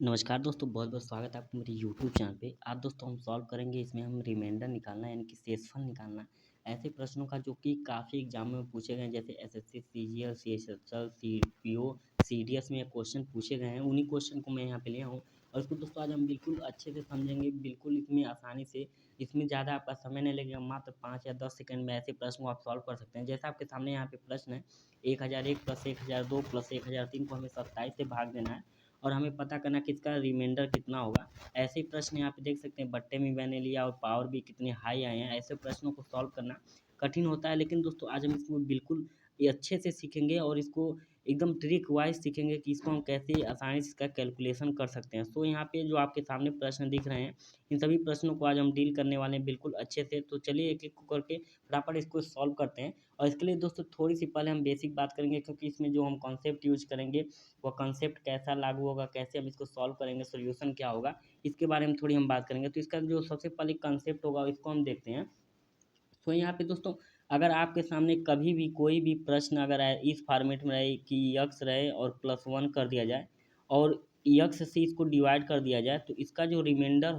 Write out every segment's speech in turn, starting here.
नमस्कार दोस्तों, बहुत-बहुत स्वागत है आपका मेरे यूट्यूब चैनल पे। आज दोस्तों हम सॉल्व करेंगे, इसमें हम रिमाइंडर निकालना यानी कि शेषफल निकालना है। ऐसे प्रश्नों का जो कि काफ़ी एग्ज़ाम में पूछे गए हैं, जैसे SSC, CGL, CHSL, CPO, CDS में क्वेश्चन पूछे गए हैं। उन्हीं क्वेश्चन को मैं यहाँ पे लिया हूँ और इसको दोस्तों आज हम बिल्कुल अच्छे से समझेंगे, बिल्कुल इसमें आसानी से। इसमें ज़्यादा आपका समय नहीं लगेगा, मात्र 5 या 10 सेकंड में ऐसे प्रश्न को आप सॉल्व कर सकते हैं। जैसा आपके सामने यहाँ पे प्रश्न है, 1001 + 1002 + 1003 को हमें 27 से भाग देना है और हमें पता करना कि इसका रिमाइंडर कितना होगा। ऐसे ही प्रश्न यहाँ पे देख सकते हैं, बट्टे में मैंने लिया और पावर भी कितने हाई आए हैं। ऐसे प्रश्नों को सॉल्व करना कठिन होता है, लेकिन दोस्तों आज हम इसको बिल्कुल ये अच्छे से सीखेंगे और इसको एकदम ट्रिक वाइज़ सीखेंगे कि इसको हम कैसे आसानी से इसका कैलकुलेशन कर सकते हैं। सो यहाँ पे जो आपके सामने प्रश्न दिख रहे हैं, इन सभी प्रश्नों को आज हम डील करने वाले हैं बिल्कुल अच्छे से। तो चलिए एक-एक को करके फटाफट इसको सॉल्व करते हैं और इसके लिए दोस्तों थोड़ी-सी पहले हम बेसिक बात करेंगे, क्योंकि इसमें जो हम कॉन्सेप्ट यूज़ करेंगे वो कॉन्सेप्ट कैसा लागू होगा, कैसे हम इसको सॉल्व करेंगे, सॉल्यूशन क्या होगा, इसके बारे में थोड़ी हम बात करेंगे। तो इसका जो सबसे पहले कॉन्सेप्ट होगा इसको हम देखते हैं। तो यहाँ पे दोस्तों अगर आपके सामने कभी भी कोई भी प्रश्न अगर आए इस फॉर्मेट में रहे कि यक्स रहे और +1 कर दिया जाए और यक्स से इसको डिवाइड कर दिया जाए, तो इसका जो रिमाइंडर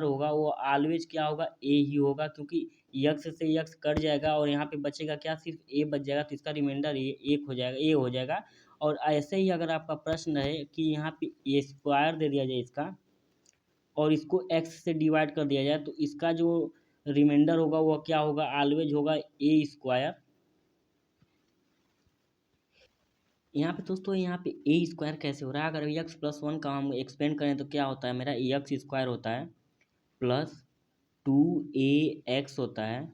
होगा वो ऑलवेज क्या होगा, ए ही होगा, क्योंकि यक्स से यक्स कट जाएगा और यहाँ पे बचेगा क्या, सिर्फ ए बच जाएगा। तो इसका रिमाइंडर ए एक हो जाएगा, ए हो जाएगा। और ऐसे ही अगर आपका प्रश्न रहे कि यहाँ पे ए स्क्वायर दे दिया जाए इसका और इसको एक्स से डिवाइड कर दिया जाए, तो इसका जो रिमाइंडर होगा वो क्या होगा, ऑलवेज होगा ए स्क्वायर। यहाँ पे दोस्तों यहाँ पे ए स्क्वायर कैसे हो रहा है, अगर x+1 का हम एक्सपेंड करें तो क्या होता है, मेरा एक्स स्क्वायर होता है प्लस 2ax होता है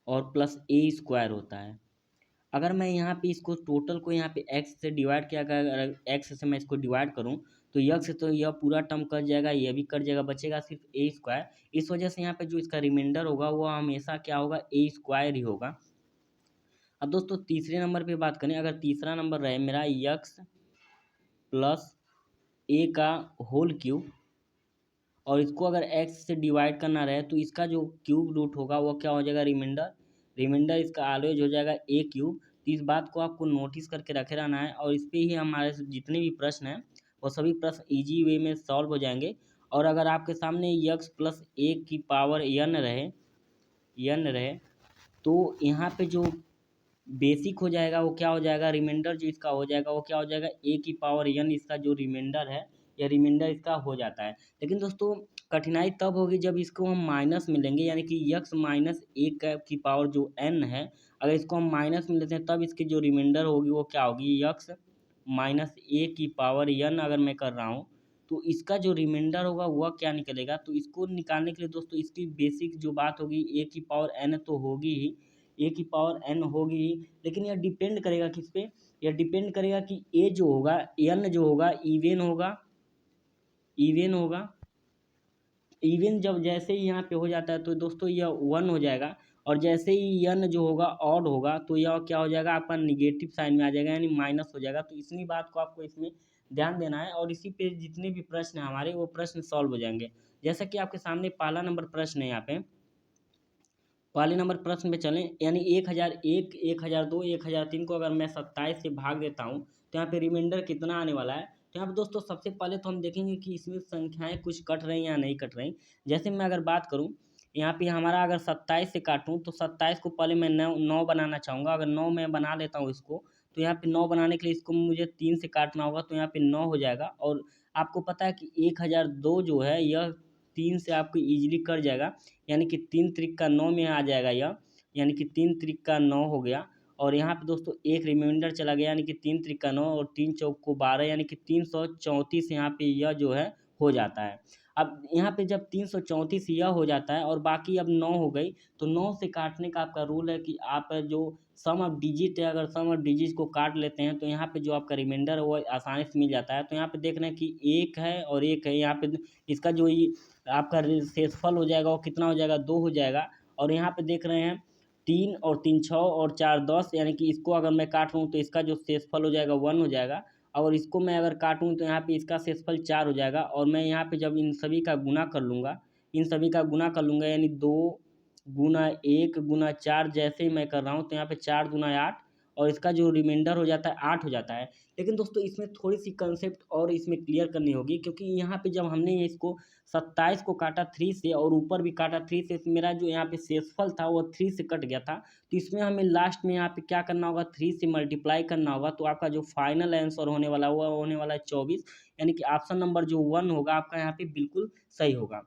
और प्लस ए स्क्वायर होता है। अगर मैं यहाँ पे इसको टोटल को यहाँ पे x से डिवाइड किया गया, अगर x से मैं इसको डिवाइड करूँ तो यक्स से तो यह पूरा टर्म कट जाएगा, ये भी कट जाएगा, बचेगा सिर्फ ए स्क्वायर। इस वजह से यहाँ पे जो इसका रिमाइंडर होगा वो हमेशा क्या होगा, ए स्क्वायर ही होगा। अब दोस्तों तीसरे नंबर पे बात करें, अगर तीसरा नंबर रहे मेरा यक्स प्लस ए का होल क्यूब और इसको अगर एक्स से डिवाइड करना रहे, तो इसका जो क्यूब रूट होगा वो क्या हो जाएगा, रिमाइंडर। रिमाइंडर इसका ऑलवेज हो जाएगा ए क्यूब। तो इस बात को आपको नोटिस करके रखे रहना है और इस पे ही हमारे से जितने भी प्रश्न हैं वो सभी प्रश्न इजी वे में सॉल्व हो जाएंगे। और अगर आपके सामने यक्स प्लस ए की पावर एन रहे तो यहाँ पे जो बेसिक हो जाएगा वो क्या हो जाएगा, रिमाइंडर जो इसका हो जाएगा वो क्या हो जाएगा, ए की पावर एन इसका जो रिमाइंडर है, या रिमाइंडर इसका हो जाता है। लेकिन दोस्तों कठिनाई तब होगी जब इसको हम माइनस में लेंगे, यानी कि यक्स माइनस ए की पावर जो एन है, अगर इसको हम माइनस में लेते हैं तब इसकी जो रिमाइंडर होगी वो क्या होगी, यक्स माइनस ए की पावर एन अगर मैं कर रहा हूँ तो इसका जो रिमाइंडर होगा वह क्या निकलेगा। तो इसको निकालने के लिए दोस्तों इसकी बेसिक जो बात होगी, ए की पावर एन तो होगी ही, ए की पावर एन होगी ही, लेकिन यह डिपेंड करेगा किस पे, यह डिपेंड करेगा कि ए जो होगा, एन जो होगा इवेन होगा। इवन जब जैसे ही यहाँ पे हो जाता है तो दोस्तों यह 1 हो जाएगा और जैसे ही यन जो होगा ऑड होगा तो यह क्या हो जाएगा, आपका निगेटिव साइन में आ जाएगा, यानी माइनस हो जाएगा। तो इसी बात को आपको इसमें ध्यान देना है और इसी पे जितने भी प्रश्न हैं हमारे वो प्रश्न सॉल्व हो जाएंगे। जैसा कि आपके सामने पहला नंबर प्रश्न है, यहाँ पे पहले नंबर प्रश्न पे चलें, यानी 1001, 1002, 1003 को अगर मैं 27 से भाग देता हूँ तो यहाँ पे रिमाइंडर कितना आने वाला है। तो यहाँ पे दोस्तों सबसे पहले तो हम देखेंगे कि इसमें संख्याएं कुछ कट रही या नहीं कट रही। जैसे मैं अगर बात करूँ, यहाँ पे हमारा अगर 27 से काटूँ तो 27 को पहले मैं 9 बनाना चाहूँगा। अगर 9 मैं बना लेता हूँ इसको, तो यहाँ पे 9 बनाने के लिए इसको मुझे 3 से काटना होगा, तो यहाँ पे 9 हो जाएगा। और आपको पता है कि 1002 जो है यह 3 से आपको ईजिली कट जाएगा, यानी कि 3 त्रिक का 9 में आ जाएगा यह, यानी कि 3 त्रिक का 9 हो गया। और यहाँ पे दोस्तों एक रिमाइंडर चला गया, यानी कि 3 त्रिक का 9 और 3 चौक को 12, यानी कि 334 यहाँ पे यह जो है हो जाता है। अब यहाँ पे जब 334 यह हो जाता है और बाकी अब 9 हो गई, तो 9 से काटने का आपका रूल है कि आप जो सम ऑफ डिजिट है, अगर सम ऑफ डिजिट को काट लेते हैं तो यहाँ पे जो आपका रिमाइंडर है वो आसानी से मिल जाता है। तो यहाँ पे देख रहे हैं कि एक है और एक है, यहाँ पे इसका जो ये आपका शेषफल हो जाएगा वो कितना हो जाएगा, 2 हो जाएगा। और यहाँ पे देख रहे हैं 3 और 3 6 और 4 10, यानी कि इसको अगर मैं काट लूँ तो इसका जो शेषफल हो जाएगा 1 हो जाएगा। और इसको मैं अगर काटूँ तो यहाँ पे इसका शेषफल 4 हो जाएगा। और मैं यहाँ पे जब इन सभी का गुना कर लूँगा, यानी 2 गुना 1 गुना 4 जैसे ही मैं कर रहा हूँ, तो यहाँ पे 4 दूना 8 और इसका जो रिमाइंडर हो जाता है 8 हो जाता है। लेकिन दोस्तों इसमें थोड़ी-सी कंसेप्ट और इसमें क्लियर करनी होगी, क्योंकि यहाँ पे जब हमने इसको 27 को काटा 3 से और ऊपर भी काटा 3 से, मेरा जो यहाँ पे शेषफल था वो 3 से कट गया था। तो इसमें हमें लास्ट में यहाँ पे क्या करना होगा, 3 से मल्टीप्लाई करना होगा, तो आपका जो फाइनल आंसर होने वाला है वो होने वाला है 24, यानी कि ऑप्शन नंबर जो 1 होगा आपका यहाँ पे बिल्कुल सही होगा।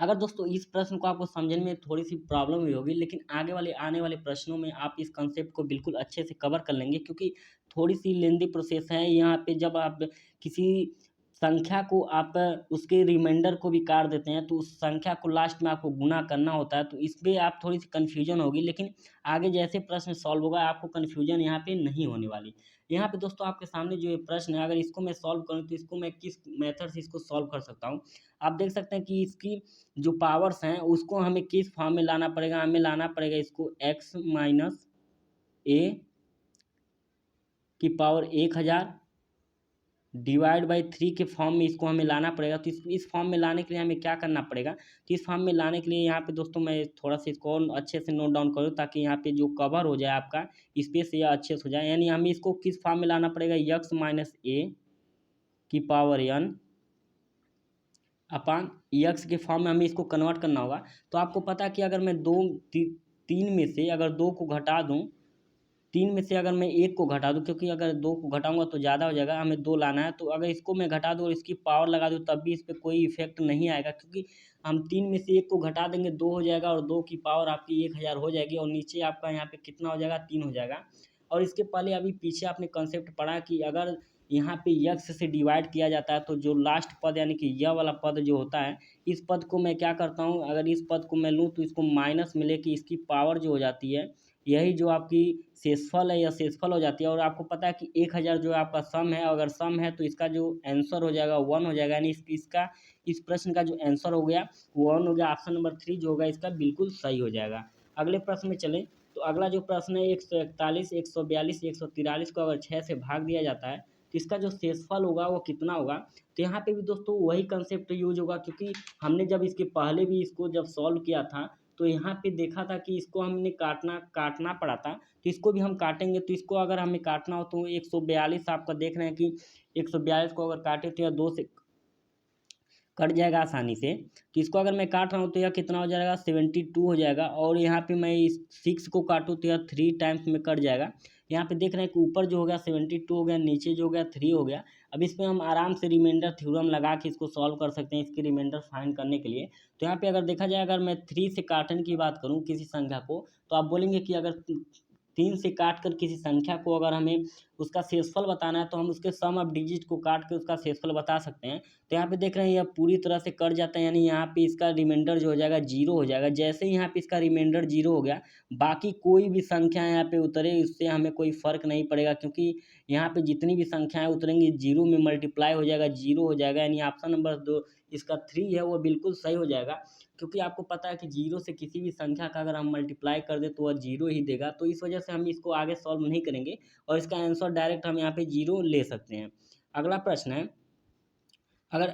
अगर दोस्तों इस प्रश्न को आपको समझने में थोड़ी-सी प्रॉब्लम हुई होगी, लेकिन आगे वाले आने वाले प्रश्नों में आप इस कॉन्सेप्ट को बिल्कुल अच्छे से कवर कर लेंगे, क्योंकि थोड़ी-सी लेंदी प्रोसेस है यहाँ पे। जब आप किसी संख्या को आप उसके रिमाइंडर को भी काट देते हैं, तो उस संख्या को लास्ट में आपको गुणा करना होता है, तो इसमें आप थोड़ी-सी कन्फ्यूज़न होगी, लेकिन आगे जैसे प्रश्न सॉल्व होगा आपको कन्फ्यूज़न यहाँ पे नहीं होने वाली। यहाँ पे दोस्तों आपके सामने जो ये प्रश्न है, अगर इसको मैं सॉल्व करूँ तो इसको मैं किस मेथड से इसको सॉल्व कर सकता हूँ। आप देख सकते हैं कि इसकी जो पावर्स हैं उसको हमें किस फॉर्म में लाना पड़ेगा, हमें लाना पड़ेगा इसको x माइनस ए की पावर 1000 डिवाइड बाई 3 के फॉर्म में इसको हमें लाना पड़ेगा। तो इस फॉर्म में लाने के लिए हमें क्या करना पड़ेगा, तो इस फॉर्म में लाने के लिए यहाँ पे दोस्तों मैं थोड़ा सा इसको और अच्छे से नोट डाउन करूँ, ताकि यहाँ पे जो कवर हो जाए आपका स्पेस या अच्छे से हो जाए। यानी हमें इसको किस फॉर्म में लाना पड़ेगा, x माइनस ए की पावर n अपान यक्स के फॉर्म में हमें इसको कन्वर्ट करना होगा। तो आपको पता है कि अगर मैं तीन में से अगर दो को घटा दूं, तीन में से अगर मैं एक को घटा दूं, क्योंकि अगर दो को घटाऊंगा तो ज़्यादा हो जाएगा, हमें दो लाना है। तो अगर इसको मैं घटा दूं और इसकी पावर लगा दूं तब भी इस पर कोई इफेक्ट नहीं आएगा, क्योंकि हम तीन में से एक को घटा देंगे, दो हो जाएगा, और दो की पावर आपकी 1000 हो जाएगी, और नीचे आपका यहाँ पे कितना हो जाएगा, 3 हो जाएगा। और इसके पहले अभी पीछे आपने कंसेप्ट पढ़ा कि अगर यहाँ पे यक्स से डिवाइड किया जाता है, तो जो लास्ट पद यानी कि यह वाला पद जो होता है, इस पद को मैं क्या करता हूँ, अगर इस पद को मैं लूँ तो इसको माइनस में लेके इसकी पावर जो हो जाती है, यही जो आपकी शेषफल है, या शेषफल हो जाती है। और आपको पता है कि 1000 जो आपका सम है, अगर सम है तो इसका जो आंसर हो जाएगा 1 हो जाएगा, यानी इसका इस प्रश्न का जो आंसर हो गया वो 1 हो गया। ऑप्शन नंबर 3 जो होगा इसका बिल्कुल सही हो जाएगा। अगले प्रश्न में चलें, तो अगला जो प्रश्न है 141, 142, 143 को अगर 6 से भाग दिया जाता है, तो इसका जो शेषफल होगा वो कितना होगा। तो यहाँ पे भी दोस्तों वही कंसेप्ट यूज होगा, क्योंकि हमने जब इसके पहले भी इसको जब सॉल्व किया था, तो यहाँ पे देखा था कि इसको हमने काटना काटना पड़ा था, तो इसको भी हम काटेंगे। तो इसको अगर हमें काटना हो तो 142 आपका देख रहे हैं कि 142 को अगर काटे तो यह 2 से कट जाएगा आसानी से। तो इसको अगर मैं काट रहा हूँ तो यह कितना हो जाएगा, 72 हो जाएगा। और यहाँ पे मैं इस 6 को काटूँ तो यह 3 टाइम्स में कट जाएगा। यहाँ पे देख रहे हैं कि ऊपर जो हो गया 72 हो गया, नीचे जो हो गया 3 हो गया। अब इसमें हम आराम से रिमाइंडर थ्योरम लगा के इसको सॉल्व कर सकते हैं, इसकी रिमाइंडर फाइंड करने के लिए। तो यहाँ पे अगर देखा जाए, अगर मैं 3 से काटने की बात करूँ किसी संख्या को, तो आप बोलेंगे कि अगर 3 से काट कर किसी संख्या को अगर हमें उसका शेषफल बताना है, तो हम उसके सम ऑफ डिजिट को काट के उसका शेषफल बता सकते हैं। तो यहाँ पे देख रहे हैं यह पूरी तरह से कट जाता है, यानी यहाँ पे इसका रिमाइंडर जो हो जाएगा 0 हो जाएगा। जैसे ही यहाँ पे इसका रिमाइंडर 0 हो गया, बाकी कोई भी संख्या यहाँ पे उतरे उससे हमें कोई फ़र्क नहीं पड़ेगा, क्योंकि यहाँ पे जितनी भी संख्याएँ उतरेंगी 0 में मल्टीप्लाई हो जाएगा, 0 हो जाएगा। यानी ऑप्शन नंबर 2 इसका 3 है वो बिल्कुल सही हो जाएगा, क्योंकि आपको पता है कि 0 से किसी भी संख्या का अगर हम मल्टीप्लाई कर दें तो वह 0 ही देगा। तो इस वजह से हम इसको आगे सॉल्व नहीं करेंगे, और इसका आंसर डायरेक्ट हम यहाँ पे 0 ले सकते हैं। अगला प्रश्न है, अगर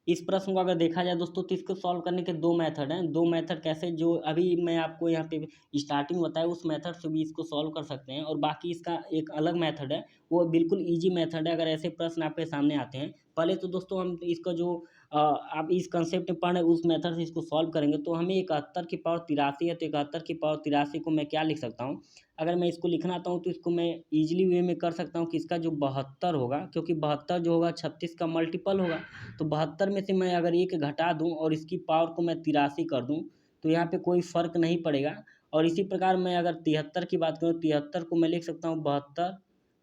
इस प्रश्न को अगर देखा जाए दोस्तों, तो इसको सॉल्व करने के दो मेथड हैं। दो मेथड कैसे, जो अभी मैं आपको यहाँ पे स्टार्टिंग बताया उस मेथड से भी इसको सॉल्व कर सकते हैं, और बाकी इसका एक अलग मेथड है, वो बिल्कुल ईजी मेथड है। अगर ऐसे प्रश्न आपके सामने आते हैं, पहले तो दोस्तों हम इसका जो आप इस कंसेप्ट में पढ़ रहे हैं उस मेथड से इसको सॉल्व करेंगे, तो हमें 71 की पावर 83 है, तो 71 की पावर 83 को मैं क्या लिख सकता हूँ, अगर मैं इसको लिखना चाहता हूँ तो इसको मैं ईजिली वे में कर सकता हूँ कि इसका जो 72 होगा, क्योंकि 72 जो होगा 36 का मल्टीपल होगा। तो 72 में से मैं अगर एक घटा दूं और इसकी पावर को मैं 83 कर दूं, तो यहाँ पे कोई फ़र्क नहीं पड़ेगा। और इसी प्रकार मैं अगर 73 की बात करूँ, 73 को मैं लिख सकता हूँ 72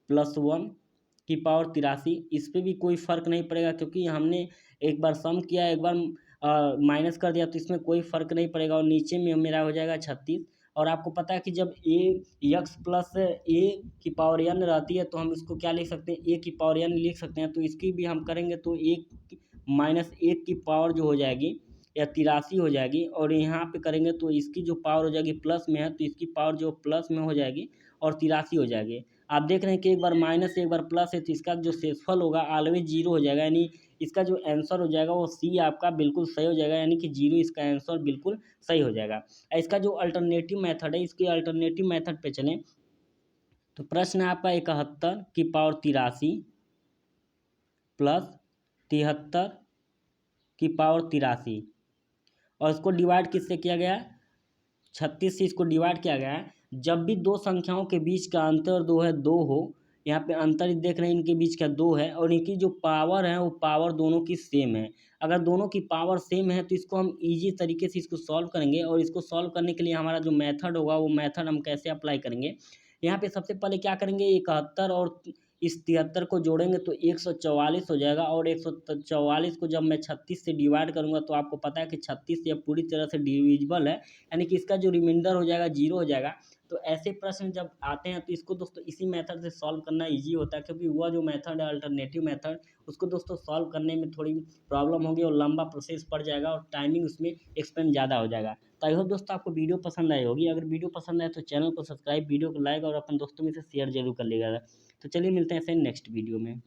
प्लस 1 की पावर 83। इस पे भी कोई फ़र्क नहीं पड़ेगा, क्योंकि हमने एक बार सम किया, एक बार माइनस कर दिया, तो इसमें कोई फ़र्क नहीं पड़ेगा। और नीचे में मेरा हो जाएगा 36। और आपको पता है कि जब ए एक्स प्लस ए की पावर एन रहती है, तो हम इसको क्या लिख सकते हैं, ए की पावर एन लिख सकते हैं। तो इसकी भी हम करेंगे तो एक माइनस एक की पावर जो हो जाएगी या 83 हो जाएगी, और यहाँ पे करेंगे तो इसकी जो पावर हो जाएगी प्लस में है, तो इसकी पावर जो प्लस में हो जाएगी और 83 हो जाएगी। आप देख रहे हैं कि एक बार माइनस एक बार प्लस है, तो इसका जो शेषफल होगा ऑलवेज 0 हो जाएगा, यानी इसका जो आंसर हो जाएगा वो सी आपका बिल्कुल सही हो जाएगा, यानी कि 0 इसका आंसर बिल्कुल सही हो जाएगा। इसका जो अल्टरनेटिव मेथड है, इसके अल्टरनेटिव मेथड पे चलें, तो प्रश्न है आपका 71 की पावर 83 प्लस 73 की पावर 83 और इसको डिवाइड किससे किया गया है? 36 से इसको डिवाइड किया गया है। जब भी दो संख्याओं के बीच का अंतर दो है, दो हो, यहाँ पे अंतर देख रहे हैं इनके बीच का दो है और इनकी जो पावर है वो पावर दोनों की सेम है। अगर दोनों की पावर सेम है तो इसको हम इजी तरीके से इसको सॉल्व करेंगे और इसको सॉल्व करने के लिए हमारा जो मेथड होगा वो मेथड हम कैसे अप्लाई करेंगे। यहाँ पे सबसे पहले क्या करेंगे, 71 और इस 73 को जोड़ेंगे तो 144 हो जाएगा और 144 को जब मैं 36 से डिवाइड करूँगा तो आपको पता है कि 36 ये पूरी तरह से डिविजिबल है, यानी कि इसका जो रिमाइंडर हो जाएगा 0 हो जाएगा। तो ऐसे प्रश्न जब आते हैं तो इसको दोस्तों इसी मेथड से सॉल्व करना ईजी होता है, क्योंकि वह जो मेथड है अल्टरनेटिव मेथड, उसको दोस्तों सॉल्व करने में थोड़ी प्रॉब्लम होगी और लंबा प्रोसेस पड़ जाएगा और टाइमिंग उसमें एक्सपेंड ज़्यादा हो जाएगा। तो आई होप दोस्तों आपको वीडियो पसंद आई होगी। अगर वीडियो पसंद आए तो चैनल को सब्सक्राइब, वीडियो को लाइक और अपने दोस्तों में से शेयर जरूर कर लीजिएगा। तो चलिए मिलते हैं फिर नेक्स्ट वीडियो में।